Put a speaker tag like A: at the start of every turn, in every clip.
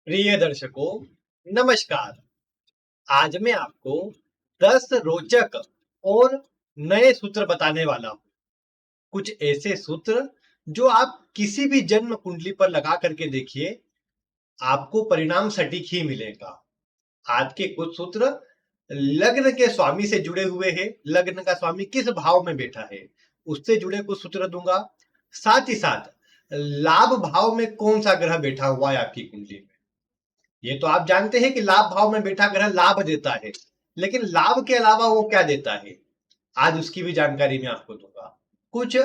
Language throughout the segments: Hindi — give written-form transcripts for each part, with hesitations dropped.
A: प्रिय दर्शकों, नमस्कार। आज मैं आपको 10 रोचक और नए सूत्र बताने वाला हूँ। कुछ ऐसे सूत्र जो आप किसी भी जन्म कुंडली पर लगा करके देखिए, आपको परिणाम सटीक ही मिलेगा। आज के कुछ सूत्र लग्न के स्वामी से जुड़े हुए हैं। लग्न का स्वामी किस भाव में बैठा है, उससे जुड़े कुछ सूत्र दूंगा। साथ ही साथ लाभ भाव में कौन सा ग्रह बैठा हुआ है आपकी कुंडली में। ये तो आप जानते हैं कि लाभ भाव में बैठा ग्रह लाभ देता है, लेकिन लाभ के अलावा वो क्या देता है, आज उसकी भी जानकारी मैं आपको दूंगा। कुछ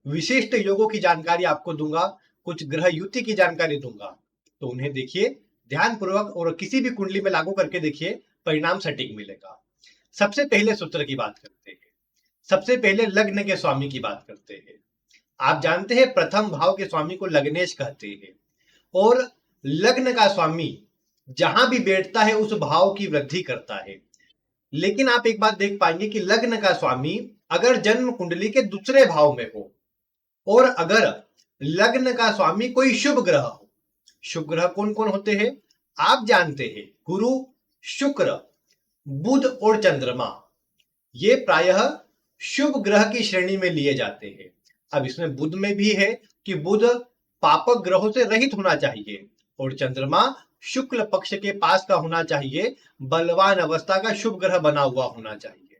A: विशिष्ट योगों की जानकारी आपको दूंगा, कुछ ग्रह युति की जानकारी दूंगा। तो उन्हें देखिए ध्यान पूर्वक और किसी भी कुंडली में लागू करके देखिए, परिणाम सटीक मिलेगा। सबसे पहले सूत्र की बात करते हैं। सबसे पहले लग्न के स्वामी की बात करते हैं। आप जानते हैं प्रथम भाव के स्वामी को लग्नेश कहते हैं, और लग्न का स्वामी जहां भी बैठता है उस भाव की वृद्धि करता है। लेकिन आप एक बात देख पाएंगे कि लग्न का स्वामी अगर जन्म कुंडली के दूसरे भाव में हो, और अगर लग्न का स्वामी कोई शुभ ग्रह हो। शुभ ग्रह कौन कौन होते हैं आप जानते हैं, गुरु, शुक्र, बुध और चंद्रमा। ये प्रायः शुभ ग्रह की श्रेणी में लिए जाते हैं। अब इसमें बुध में भी है कि बुध पापक ग्रहों से रहित होना चाहिए, और चंद्रमा शुक्ल पक्ष के पास का होना चाहिए, बलवान अवस्था का शुभ ग्रह बना हुआ होना चाहिए।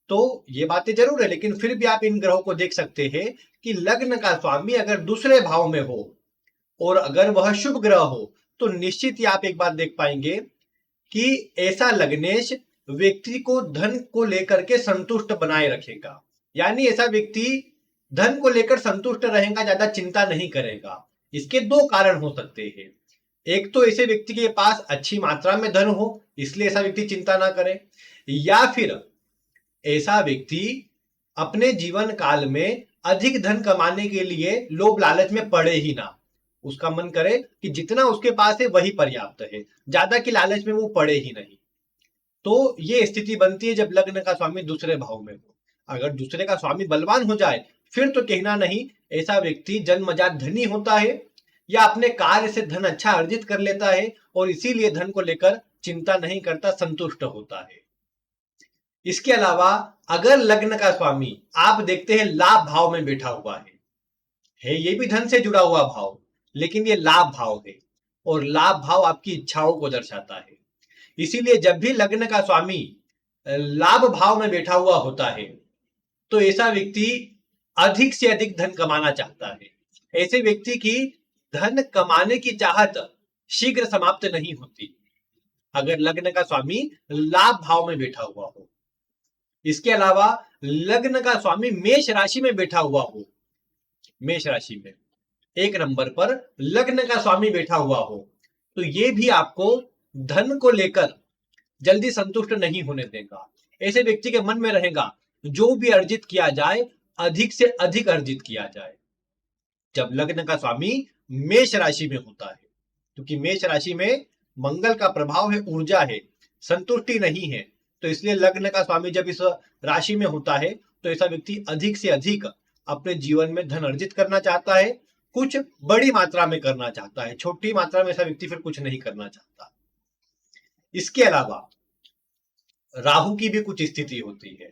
A: तो ये बातें जरूर है, लेकिन फिर भी आप इन ग्रहों को देख सकते हैं कि लग्न का स्वामी अगर दूसरे भाव में हो और अगर वह शुभ ग्रह हो, तो निश्चित ही आप एक बात देख पाएंगे कि ऐसा लग्नेश व्यक्ति को धन को लेकर के संतुष्ट बनाए रखेगा। यानी ऐसा व्यक्ति धन को लेकर संतुष्ट रहेगा, ज्यादा चिंता नहीं करेगा। इसके दो कारण हो सकते हैं। एक तो ऐसे व्यक्ति के पास अच्छी मात्रा में धन हो, इसलिए ऐसा व्यक्ति चिंता ना करे, या फिर ऐसा व्यक्ति अपने जीवन काल में अधिक धन कमाने के लिए लोभ लालच में पड़े ही ना। उसका मन करे कि जितना उसके पास है वही पर्याप्त है, ज्यादा की लालच में वो पड़े ही नहीं। तो ये स्थिति बनती है जब लग्न का स्वामी दूसरे भाव में हो। अगर दूसरे का स्वामी बलवान हो जाए, फिर तो कहना नहीं, ऐसा व्यक्ति जन्मजात धनी होता है या अपने कार्य से धन अच्छा अर्जित कर लेता है, और इसीलिए धन को लेकर चिंता नहीं करता, संतुष्ट होता है। इसके अलावा अगर लग्न का स्वामी आप देखते हैं लाभ भाव में बैठा हुआ है ये भी धन से जुड़ा हुआ भाव, लेकिन ये लाभ भाव है, और लाभ भाव आपकी इच्छाओं को दर्शाता है। इसीलिए जब भी लग्न का स्वामी लाभ भाव में बैठा हुआ होता है, तो ऐसा व्यक्ति अधिक से अधिक धन कमाना चाहता है। ऐसे व्यक्ति की धन कमाने की चाहत शीघ्र समाप्त नहीं होती, अगर लग्न का स्वामी लाभ भाव में बैठा हुआ हो। इसके अलावा लग्न का स्वामी मेष राशि में बैठा हुआ हो, मेष राशि में एक नंबर पर लग्न का स्वामी बैठा हुआ हो, तो ये भी आपको धन को लेकर जल्दी संतुष्ट नहीं होने देगा। ऐसे व्यक्ति के मन में रहेगा जो भी अर्जित किया जाए, अधिक से अधिक अर्जित किया जाए। जब लग्न का स्वामी मेष राशि में होता है, क्योंकि मेष राशि में मंगल का प्रभाव है, ऊर्जा है, संतुष्टि नहीं है, तो इसलिए लग्न का स्वामी जब इस राशि में होता है, तो ऐसा व्यक्ति अधिक से अधिक अपने जीवन में धन अर्जित करना चाहता है। कुछ बड़ी मात्रा में करना चाहता है, छोटी मात्रा में ऐसा व्यक्ति फिर कुछ नहीं करना चाहता। इसके अलावा राहु की भी कुछ स्थिति होती है।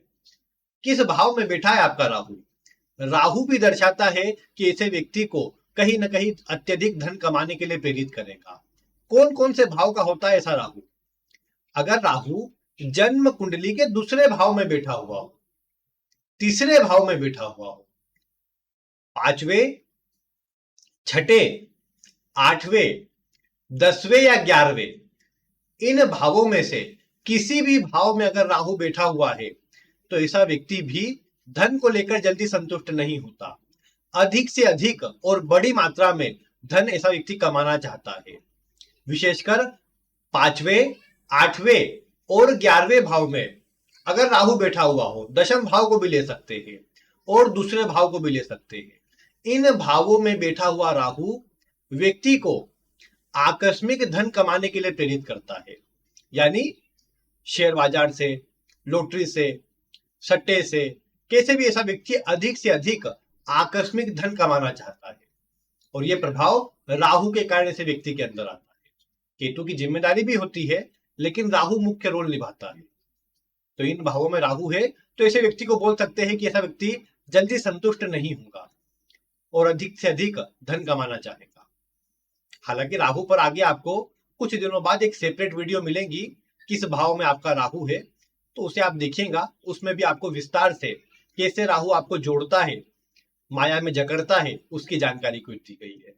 A: किस भाव में बैठा है आपका राहु, राहु भी दर्शाता है कि ऐसे व्यक्ति को कहीं ना कहीं अत्यधिक धन कमाने के लिए प्रेरित करेगा। कौन कौन से भाव का होता है ऐसा राहु, अगर राहु जन्म कुंडली के दूसरे भाव में बैठा हुआ हो, तीसरे भाव में बैठा हुआ हो, पांचवें, छठे, आठवें, 10वें या 11वें, इन भावों में से किसी भी भाव में अगर राहु बैठा हुआ है, तो ऐसा व्यक्ति भी धन को लेकर जल्दी संतुष्ट नहीं होता। अधिक से अधिक और बड़ी मात्रा में धन ऐसा व्यक्ति कमाना चाहता है। विशेषकर पांचवें, आठवें और 11वें भाव में अगर राहु बैठा हुआ हो, दशम भाव को भी ले सकते हैं और दूसरे भाव को भी ले सकते हैं। इन भावों में बैठा हुआ राहु व्यक्ति को आकस्मिक धन कमाने के लिए प्रेरित करता है। यानी शेयर बाजार से, लॉटरी से, सट्टे से, कैसे भी ऐसा व्यक्ति अधिक से अधिक आकस्मिक धन कमाना चाहता है, और यह प्रभाव राहु के कारण ऐसे व्यक्ति के अंदर आता है। केतु की जिम्मेदारी भी होती है, लेकिन राहु मुख्य रोल निभाता है। तो इन भावों में राहु है, तो ऐसे व्यक्ति को बोल सकते हैं कि ऐसा व्यक्ति जल्दी संतुष्ट नहीं होगा और अधिक से अधिक धन कमाना चाहेगा। हालांकि राहु पर आगे आपको कुछ दिनों बाद एक सेपरेट वीडियो मिलेगी, किस भाव में आपका राहु है, तो उसे आप देखिएगा। उसमें भी आपको विस्तार से कैसे राहु आपको जोड़ता है, माया में जकड़ता है, उसकी जानकारी को दी गई है,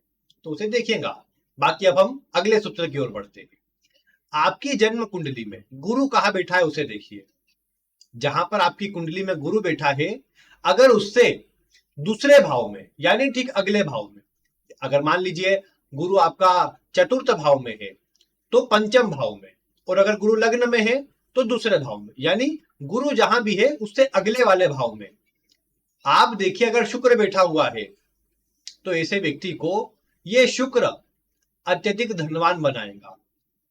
A: तो उसे देखिएगा। बाकी अब हम अगले सूत्र की ओर बढ़ते हैं। आपकी जन्म कुंडली में गुरु कहाँ बैठा है उसे देखिए। जहां पर आपकी कुंडली में गुरु बैठा है, अगर उससे दूसरे भाव में, यानी ठीक अगले भाव में, अगर मान लीजिए गुरु आपका चतुर्थ भाव में है तो पंचम भाव में, और अगर गुरु लग्न में है तो दूसरे भाव में, यानी गुरु जहां भी है उससे अगले वाले भाव में। आप देखिए अगर शुक्र बैठा हुआ है तो ऐसे व्यक्ति को ये शुक्र अत्यधिक धनवान बनाएगा।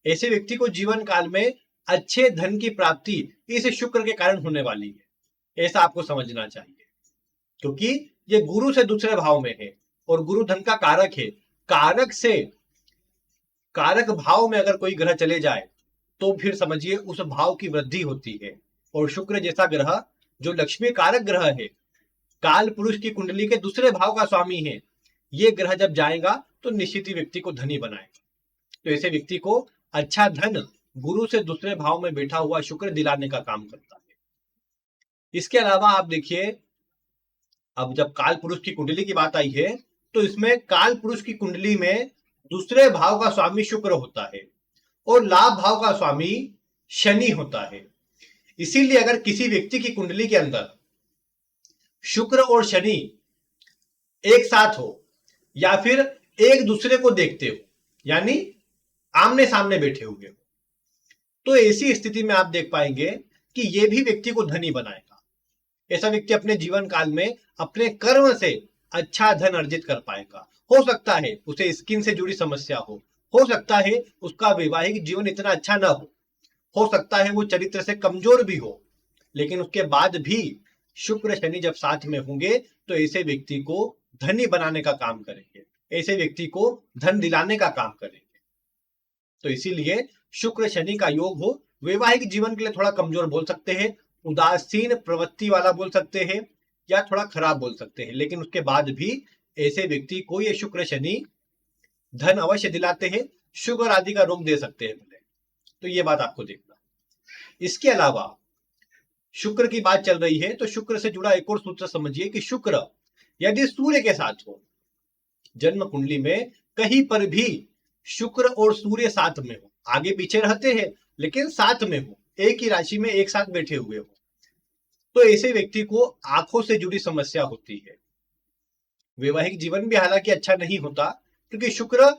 A: ऐसे व्यक्ति को जीवन काल में अच्छे धन की प्राप्ति इस शुक्र के कारण होने वाली है, ऐसा आपको समझना चाहिए। क्योंकि ये गुरु से दूसरे भाव में है और गुरु धन का कारक है। कारक से कारक भाव में अगर कोई ग्रह चले जाए तो फिर समझिए उस भाव की वृद्धि होती है। और शुक्र जैसा ग्रह जो लक्ष्मी कारक ग्रह है, काल पुरुष की कुंडली के दूसरे भाव का स्वामी है, ये ग्रह जब जाएगा तो निश्चित ही व्यक्ति को धनी बनाएगा। तो ऐसे व्यक्ति को अच्छा धन गुरु से दूसरे भाव में बैठा हुआ शुक्र दिलाने का काम करता है। इसके अलावा आप देखिए, अब जब काल पुरुष की कुंडली की बात आई है तो इसमें काल पुरुष की कुंडली में दूसरे भाव का स्वामी शुक्र होता है और लाभ भाव का स्वामी शनि होता है। इसीलिए अगर किसी व्यक्ति की कुंडली के अंदर शुक्र और शनि एक साथ हो या फिर एक दूसरे को देखते हो, यानी आमने सामने बैठे हुए हो, तो ऐसी स्थिति में आप देख पाएंगे कि यह भी व्यक्ति को धनी बनाएगा। ऐसा व्यक्ति अपने जीवन काल में अपने कर्म से अच्छा धन अर्जित कर पाएगा। हो सकता है उसे स्किन से जुड़ी समस्या हो सकता है उसका वैवाहिक जीवन इतना अच्छा ना हो सकता है वो चरित्र से कमजोर भी हो, लेकिन उसके बाद भी शुक्र शनि जब साथ में होंगे तो ऐसे व्यक्ति को धनी बनाने का काम करेंगे, ऐसे व्यक्ति को धन दिलाने का काम करेंगे। तो इसीलिए शुक्र शनि का योग हो, वैवाहिक जीवन के लिए थोड़ा कमजोर बोल सकते हैं, उदासीन प्रवृत्ति वाला बोल सकते हैं, या थोड़ा खराब बोल सकते हैं, लेकिन उसके बाद भी ऐसे व्यक्ति को ये शुक्र शनि धन अवश्य दिलाते हैं, शुगर आदि का रोग दे सकते हैं बोले। तो ये बात आपको देखना। इसके अलावा शुक्र की बात चल रही है तो शुक्र से जुड़ा एक और सूत्र समझिए कि शुक्र यदि सूर्य के साथ हो, जन्म कुंडली में कहीं पर भी शुक्र और सूर्य साथ में हो, आगे पीछे रहते हैं लेकिन साथ में हो, एक ही राशि में एक साथ बैठे हुए हो, तो ऐसे व्यक्ति को आंखों से जुड़ी समस्या होती है। वैवाहिक जीवन भी हालांकि अच्छा नहीं होता, क्योंकि शुक्र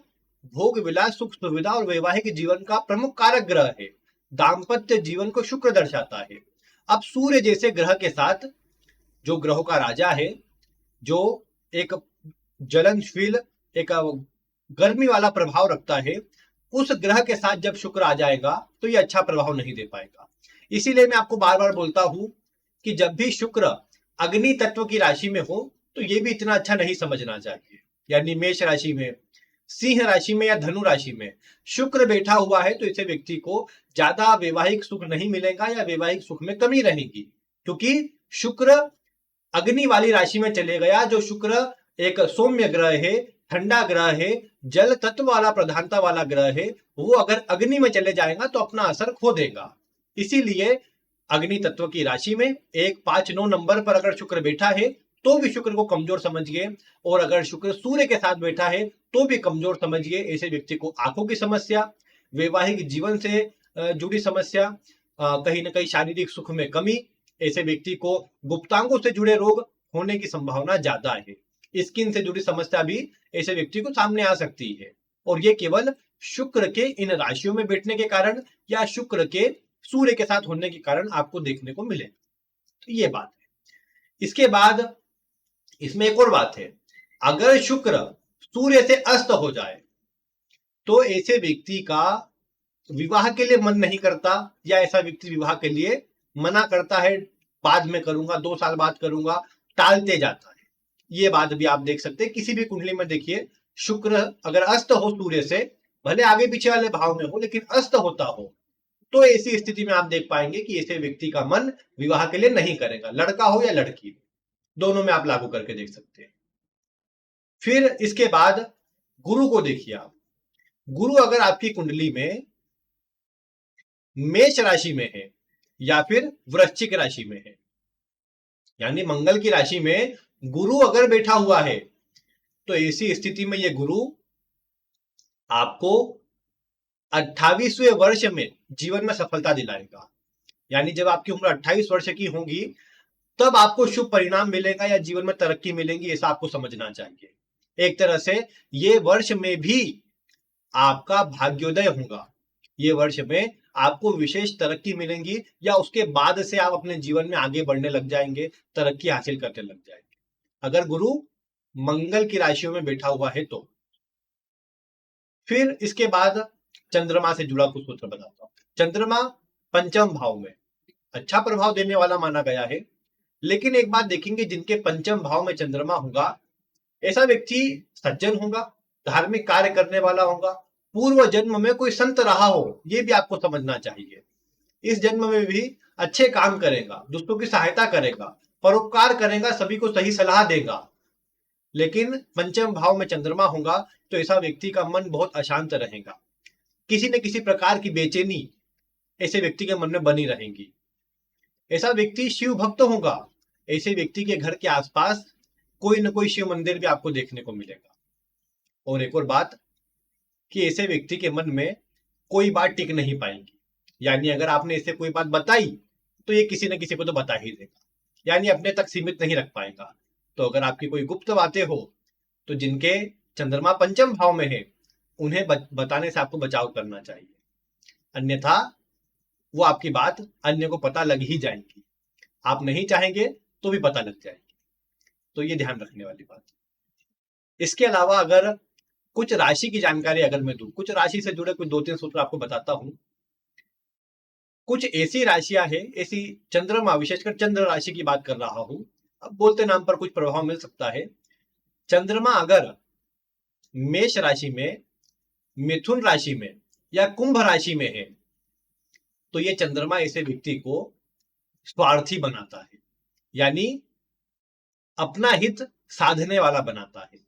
A: भोग विलास सुख सुविधा और वैवाहिक जीवन का प्रमुख कारक ग्रह है। दाम्पत्य जीवन को शुक्र दर्शाता है। अब सूर्य जैसे ग्रह के साथ, जो ग्रहों का राजा है, जो एक ज्वलनशील, एक गर्मी वाला प्रभाव रखता है, उस ग्रह के साथ जब शुक्र आ जाएगा तो ये अच्छा प्रभाव नहीं दे पाएगा। इसीलिए मैं आपको बार बार बोलता हूं कि जब भी शुक्र अग्नि तत्व की राशि में हो तो ये भी इतना अच्छा नहीं समझना चाहिए। यानी मेष राशि में, सिंह राशि में या धनु राशि में शुक्र बैठा हुआ है तो इसे व्यक्ति को ज्यादा वैवाहिक सुख नहीं मिलेगा या वैवाहिक सुख में कमी रहेगी, क्योंकि शुक्र अग्नि वाली राशि में चले गया। जो शुक्र एक सौम्य ग्रह है, ठंडा ग्रह है, जल तत्व वाला प्रधानता वाला ग्रह है, वो अगर अग्नि में चले जाएगा तो अपना असर खो देगा। इसीलिए अग्नि तत्व की राशि में 1, 5, 9 नंबर पर अगर शुक्र बैठा है तो भी शुक्र को कमजोर समझिए, और अगर शुक्र सूर्य के साथ बैठा है तो भी कमजोर समझिए। ऐसे व्यक्ति को आंखों की समस्या, वैवाहिक जीवन से जुड़ी समस्या, कहीं ना कहीं शारीरिक सुख में कमी, ऐसे व्यक्ति को गुप्तांगों से जुड़े रोग होने की संभावना ज्यादा है। स्किन से जुड़ी समस्या भी ऐसे व्यक्ति को सामने आ सकती है, और ये केवल शुक्र के इन राशियों में बैठने के कारण या शुक्र के सूर्य के साथ होने के कारण आपको देखने को मिले। तो ये बात है। इसके बाद इसमें एक और बात है, अगर शुक्र सूर्य से अस्त हो जाए तो ऐसे व्यक्ति का विवाह के लिए मन नहीं करता, या ऐसा व्यक्ति विवाह के लिए मना करता है, बाद में करूंगा, 2 साल बाद करूंगा, टालते जाता है। ये बात भी आप देख सकते हैं। किसी भी कुंडली में देखिए, शुक्र अगर अस्त हो सूर्य से भले आगे पीछे वाले भाव में हो लेकिन अस्त होता हो, तो ऐसी स्थिति में आप देख पाएंगे कि ऐसे व्यक्ति का मन विवाह के लिए नहीं करेगा, लड़का हो या लड़की, दोनों में आप लागू करके देख सकते हैं। फिर इसके बाद गुरु को देखिए आप। गुरु अगर आपकी कुंडली में मेष राशि में है या फिर वृश्चिक राशि में है, यानी मंगल की राशि में गुरु अगर बैठा हुआ है, तो ऐसी स्थिति में यह गुरु आपको 28वें वर्ष में जीवन में सफलता दिलाएगा। यानी जब आपकी उम्र 28 वर्ष की होगी तब आपको शुभ परिणाम मिलेगा या जीवन में तरक्की मिलेगी, ऐसा आपको समझना चाहिए। एक तरह से ये वर्ष में भी आपका भाग्योदय होगा, ये वर्ष में आपको विशेष तरक्की मिलेगी या उसके बाद से आप अपने जीवन में आगे बढ़ने लग जाएंगे, तरक्की हासिल करने लग जाएंगे, अगर गुरु मंगल की राशियों में बैठा हुआ है तो। फिर इसके बाद चंद्रमा से जुड़ा कुछ सूत्र बताता हूं। चंद्रमा पंचम भाव में अच्छा प्रभाव देने वाला माना गया है, लेकिन एक बात देखेंगे, जिनके पंचम भाव में चंद्रमा होगा ऐसा व्यक्ति सज्जन होगा, धार्मिक कार्य करने वाला होगा, पूर्व जन्म में कोई संत रहा हो, यह भी आपको समझना चाहिए। इस जन्म में भी अच्छे काम करेगा, दूसरों की सहायता करेगा, परोपकार करेगा, सभी को सही सलाह देगा। लेकिन पंचम भाव में चंद्रमा होगा तो ऐसा व्यक्ति का मन बहुत अशांत रहेगा, किसी न किसी प्रकार की बेचैनी ऐसे व्यक्ति के मन में बनी रहेगी। ऐसा व्यक्ति शिव भक्त होगा, ऐसे व्यक्ति के घर के आसपास कोई न कोई शिव मंदिर भी आपको देखने को मिलेगा। और एक और बात कि ऐसे व्यक्ति के मन में कोई बात टिक नहीं पाएगी, यानी अगर आपने इसे कोई बात बताई तो ये किसी न किसी को तो बता ही देगा, यानी अपने तक सीमित नहीं रख पाएगा। तो अगर आपकी कोई गुप्त बातें हो तो जिनके चंद्रमा पंचम भाव में है उन्हें बताने से आपको बचाव करना चाहिए, अन्यथा वो आपकी बात अन्य को पता लग ही जाएगी, आप नहीं चाहेंगे तो भी पता लग जाएगी। तो ये ध्यान रखने वाली बात। इसके अलावा अगर कुछ राशि की जानकारी अगर मैं दूं, कुछ राशि से जुड़े कुछ 2-3 सूत्र आपको बताता हूं। कुछ ऐसी राशियां हैं, ऐसी चंद्रमा, विशेषकर चंद्र राशि की बात कर रहा हूं, अब बोलते नाम पर कुछ प्रभाव मिल सकता है। चंद्रमा अगर मेष राशि में, मिथुन राशि में या कुंभ राशि में है तो ये चंद्रमा ऐसे व्यक्ति को स्वार्थी बनाता है, यानी अपना हित साधने वाला बनाता है।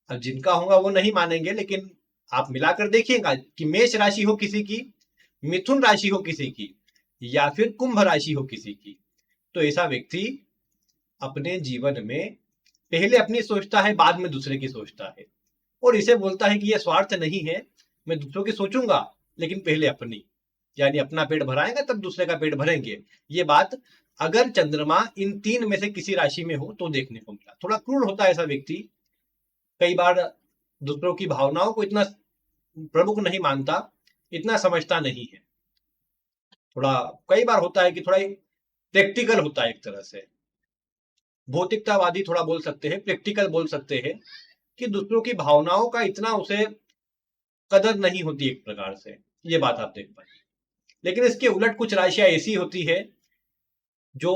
A: अब जिनका होगा वो नहीं मानेंगे, लेकिन आप मिलाकर देखिएगा कि मेष राशि हो किसी की, मिथुन राशि हो किसी की या फिर कुंभ राशि हो किसी की, तो ऐसा व्यक्ति अपने जीवन में पहले अपनी सोचता है, बाद में दूसरे की सोचता है, और इसे बोलता है कि यह स्वार्थ नहीं है, मैं दूसरों की सोचूंगा लेकिन पहले अपनी, यानी अपना पेट भराएगा तब दूसरे का पेट भरेंगे। ये बात अगर चंद्रमा इन 3 में से किसी राशि में हो तो देखने को मिला। थोड़ा क्रूर होता है ऐसा व्यक्ति, कई बार दूसरों की भावनाओं को इतना प्रमुख नहीं मानता, इतना समझता नहीं है, थोड़ा कई बार होता है कि थोड़ा प्रैक्टिकल होता है, एक तरह से भौतिकतावादी थोड़ा बोल सकते हैं, प्रैक्टिकल बोल सकते हैं, कि दूसरों की भावनाओं का इतना उसे कदर नहीं होती एक प्रकार से, ये बात आप देख पाए। लेकिन इसके उलट कुछ राशियां ऐसी होती है जो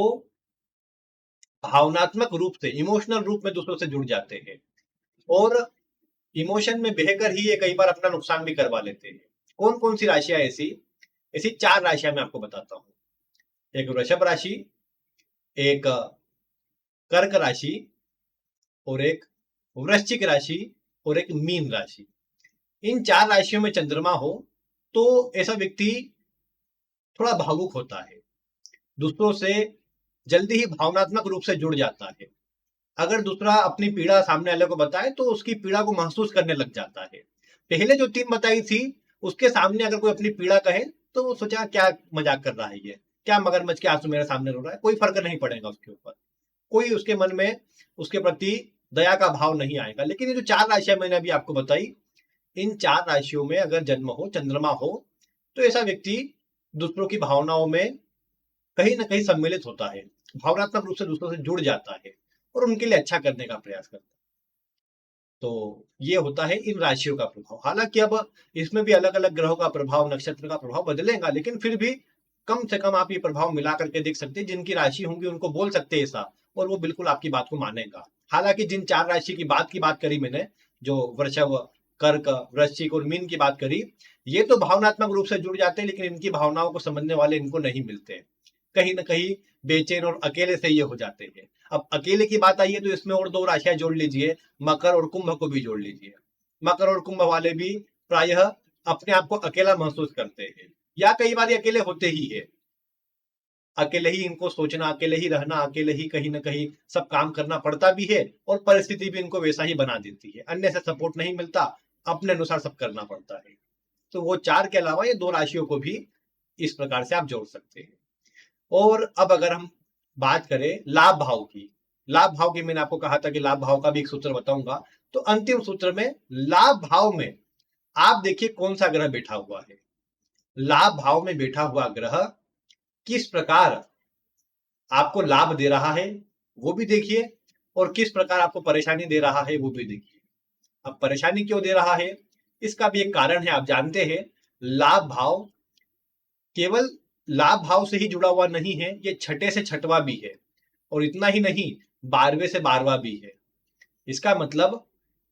A: भावनात्मक रूप से, इमोशनल रूप में दूसरों से जुड़ जाते हैं और इमोशन में बहकर ही ये कई बार अपना नुकसान भी करवा लेते हैं। कौन कौन सी राशियां ऐसी? ऐसी 4 राशियां मैं आपको बताता हूं। एक वृषभ राशि, एक कर्क राशि, और एक वृश्चिक राशि, और एक मीन राशि। इन 4 राशियों में चंद्रमा हो तो ऐसा व्यक्ति थोड़ा भावुक होता है, दूसरों से जल्दी ही भावनात्मक रूप से जुड़ जाता है। अगर दूसरा अपनी पीड़ा सामने वाले को बताए तो उसकी पीड़ा को महसूस करने लग जाता है। पहले जो 3 बताई थी उसके सामने अगर कोई अपनी पीड़ा कहे तो वो सोचा क्या मजाक कर रहा है, ये क्या मगरमच्छ के आंसू मेरे सामने रो रहा है, कोई फर्क नहीं पड़ेगा उसके ऊपर, कोई उसके मन में उसके प्रति दया का भाव नहीं आएगा। लेकिन ये जो 4 राशियां मैंने अभी आपको बताई, इन 4 राशियों में अगर जन्म हो, चंद्रमा हो, तो ऐसा व्यक्ति दूसरों की भावनाओं में कहीं ना कहीं सम्मिलित होता है, भावनात्मक रूप से दूसरों से जुड़ जाता है और उनके लिए अच्छा करने का प्रयास करता है। तो ये होता है इन राशियों का प्रभाव। हालांकि अब इसमें भी अलग अलग ग्रहों का प्रभाव, नक्षत्र का प्रभाव बदलेगा, लेकिन फिर भी कम से कम आप ये प्रभाव मिला करके देख सकते हैं। जिनकी राशि होंगी उनको बोल सकते हैं ऐसा, और वो बिल्कुल आपकी बात को मानेगा। हालांकि जिन 4 राशि की बात करी मैंने, जो वृषभ, कर्क, वृश्चिक और मीन की बात करी, ये तो भावनात्मक रूप से जुड़ जाते हैं, लेकिन इनकी भावनाओं को समझने वाले इनको नहीं मिलते। कहीं ना कहीं बेचैन और अकेले से ये हो जाते हैं। अब अकेले की बात आई है तो इसमें और 2 राशियां जोड़ लीजिए, मकर और कुंभ को भी जोड़ लीजिए। मकर और कुंभ वाले भी प्रायः अपने आप को अकेला महसूस करते हैं, या कई बार ये अकेले होते ही है। अकेले ही इनको सोचना, अकेले ही रहना, अकेले ही कहीं ना कहीं सब काम करना पड़ता भी है, और परिस्थिति भी इनको वैसा ही बना देती है। अन्य से सपोर्ट नहीं मिलता, अपने अनुसार सब करना पड़ता है। तो वो 4 के अलावा ये 2 राशियों को भी इस प्रकार से आप जोड़ सकते हैं। और अब अगर हम बात करें लाभ भाव की, लाभ भाव की मैंने आपको कहा था कि लाभ भाव का भी एक सूत्र बताऊंगा। तो अंतिम सूत्र में लाभ भाव में आप देखिए कौन सा ग्रह बैठा हुआ है। लाभ भाव में बैठा हुआ ग्रह किस प्रकार आपको लाभ दे रहा है वो भी देखिए, और किस प्रकार आपको परेशानी दे रहा है वो भी देखिए। अब परेशानी क्यों दे रहा है, इसका भी एक कारण है। आप जानते हैं लाभ भाव केवल लाभ भाव से ही जुड़ा हुआ नहीं है, ये छठे से छठवा भी है, और इतना ही नहीं 12वें से 12वां भी है। इसका मतलब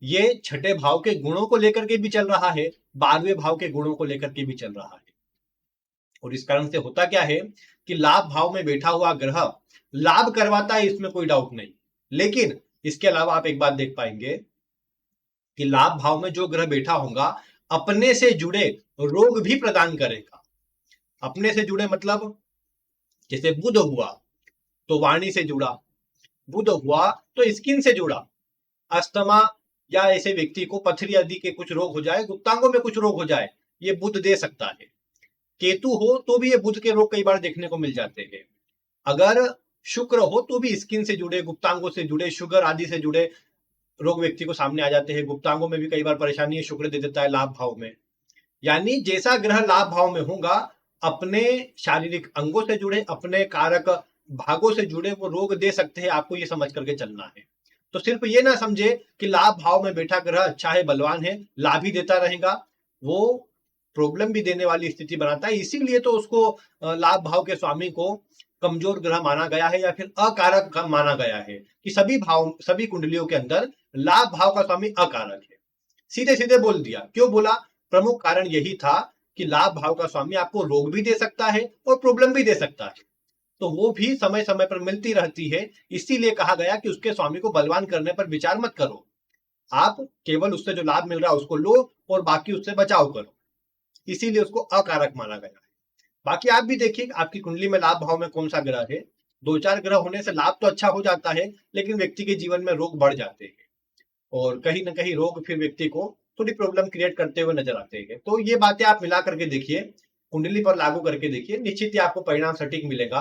A: ये छठे भाव के गुणों को लेकर के भी चल रहा है, 12वें भाव के गुणों को लेकर के भी चल रहा है। और इस कारण से होता क्या है कि लाभ भाव में बैठा हुआ ग्रह लाभ करवाता है, इसमें कोई डाउट नहीं। लेकिन इसके अलावा आप एक बात देख पाएंगे कि लाभ भाव में जो ग्रह बैठा होगा अपने से जुड़े रोग भी प्रदान करेगा। अपने से जुड़े मतलब जैसे बुध हुआ तो वाणी से जुड़ा, बुध हुआ तो स्किन से जुड़ा। अस्थमा या ऐसे व्यक्ति को पथरी आदि के कुछ रोग हो जाए, गुप्तांगों में कुछ रोग हो जाए, ये बुध दे सकता है। केतु हो तो भी ये बुध के रोग कई बार देखने को मिल जाते हैं। अगर शुक्र हो तो भी स्किन से जुड़े, गुप्तांगों से जुड़े, शुगर आदि से जुड़े रोग व्यक्ति को सामने आ जाते हैं। गुप्तांगों में भी कई बार परेशानी है, शुक्र दे देता है लाभ भाव में। यानी जैसा ग्रह लाभ भाव में होगा अपने शारीरिक अंगों से जुड़े, अपने कारक भागों से जुड़े वो रोग दे सकते हैं। आपको ये समझ करके चलना है। तो सिर्फ ये ना समझे कि लाभ भाव में बैठा ग्रह चाहे बलवान है लाभ ही देता रहेगा, वो प्रॉब्लम भी देने वाली स्थिति बनाता है। इसीलिए तो उसको लाभ भाव के स्वामी को कमजोर ग्रह माना गया है, या फिर अकारक माना गया है कि सभी कुंडलियों के अंदर लाभ भाव का स्वामी अकारक है। सीधे सीधे बोल दिया। क्यों बोला? प्रमुख कारण यही था कि लाभ भाव का स्वामी आपको रोग भी दे सकता है और प्रॉब्लम भी दे सकता है, तो वो भी समय समय पर मिलती रहती है। इसीलिए कहा गया कि उसके स्वामी को बलवान करने पर विचार मत करो, आप केवल उससे जो लाभ मिल रहा है उसको लो और बाकी उससे बचाव करो। इसीलिए उसको अकारक माना गया है। बाकी आप भी देखिए आपकी कुंडली में लाभ भाव में कौन सा ग्रह है। 2-4 ग्रह होने से लाभ तो अच्छा हो जाता है, लेकिन व्यक्ति के जीवन में रोग बढ़ जाते हैं, और कहीं ना कहीं रोग फिर व्यक्ति को थोड़ी प्रॉब्लम क्रिएट करते हुए नजर आते हैं। तो ये बातें आप मिला करके देखिए, कुंडली पर लागू करके देखिए, निश्चित ही आपको परिणाम सटीक मिलेगा।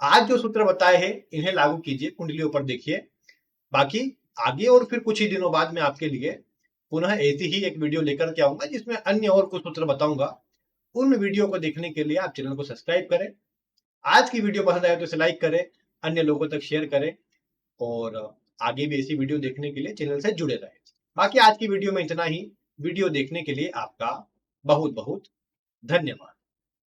A: आज जो सूत्र बताए हैं इन्हें लागू कीजिए, कुंडलियों पर देखिए। बाकी आगे और फिर कुछ ही दिनों बाद मैं आपके लिए पुनः ऐसी ही एक वीडियो लेकर के आऊंगा जिसमें अन्य और कुछ सूत्र बताऊंगा। उन वीडियो को देखने के लिए आप चैनल को सब्सक्राइब करें। आज की वीडियो पसंद आए तो इसे लाइक करें, अन्य लोगों तक शेयर करें, और आगे भी ऐसी वीडियो देखने के लिए चैनल से जुड़े रहें। बाकी आज की वीडियो में इतना ही। वीडियो देखने के लिए आपका बहुत बहुत धन्यवाद।